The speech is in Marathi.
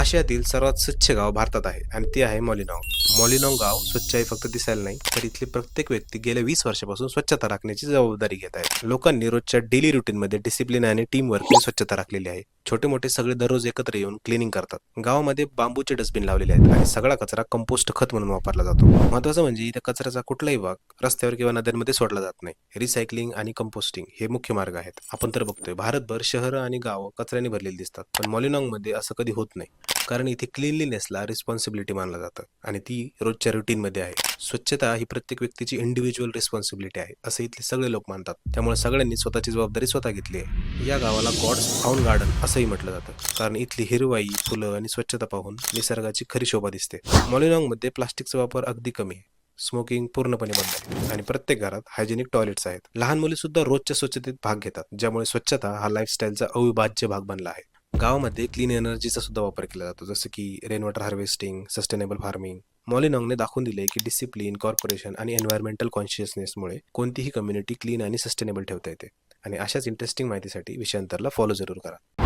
आशियातील सर्वात स्वच्छ गाव भारतात आहे आणि ते आहे मॉलिनॉंग. मॉलिनॉंग गाव स्वच्छ आहे फक्त दिसायला नाही, तर इथली प्रत्येक व्यक्ती गेल्या 20 वर्षापासून स्वच्छता राखण्याची जबाबदारी घेत आहे. लोकांनी रोजच्या डेली रुटीनमध्ये डिसिप्लिन आणि टीम वर्कने स्वच्छता राखलेली आहे. छोटे मोठे सगळे दररोज एकत्र येऊन क्लिनिंग करतात. गावामध्ये बांबूचे डस्टबिन लावलेले आहेत आणि सगळा कचरा कंपोस्ट खत म्हणून वापरला जातो. महत्त्वाचं म्हणजे इथे कचऱ्याचा कुठलाही भाग रस्त्यावर किंवा नद्यांमध्ये सोडला जात नाही. रिसायकलिंग आणि कंपोस्टिंग हे मुख्य मार्ग आहेत. आपण तर बघतोय भारतभर शहरं आणि गावं कचऱ्याने भरलेली दिसतात, पण मॉलिनॉंग मध्ये असं कधी होत नाही. कारण इथे क्लिनलीनेसला रिस्पॉन्सिबिलिटी मानलं जातं आणि ती रोजच्या रुटीनमध्ये आहे. स्वच्छता ही प्रत्येक व्यक्तीची इंडिव्हिज्युअल रिस्पॉन्सिबिलिटी आहे असं इथले सगळे लोक मानतात. त्यामुळे सगळ्यांनी स्वतःची जबाबदारी स्वतः घेतली आहे. या गावाला गॉड्स ओन गार्डन असंही म्हटलं जातं, कारण इथली हिरवाई, फुलं आणि स्वच्छता पाहून निसर्गाची खरी शोभा दिसते. मॉलिनॉंग मध्ये प्लास्टिकचा वापर अगदी कमी आहे. स्मोकिंग पूर्णपणे बंद आहे आणि प्रत्येक घरात हायजेनिक टॉयलेट्स आहेत. लहान मुली सुद्धा रोजच्या स्वच्छतेत भाग घेतात, ज्यामुळे स्वच्छता हा लाईफस्टाईलचा अविभाज्य भाग बनला आहे. गावामध्ये क्लीन एनर्जीचा सुद्धा वापर केला जातो, जसं की rain water harvesting, sustainable farming. मॉलिनॉंगने दाखवून दिले की डिसिप्लिन, कॉर्पोरेशन आणि एन्व्हायरमेंटल कॉन्शियसनेसमुळे कोणतीही कम्युनिटी क्लीन आणि सस्टेनेबल ठेवता येते. आणि अशाच इंटरेस्टिंग माहितीसाठी विषयांतरला फॉलो जरूर करा.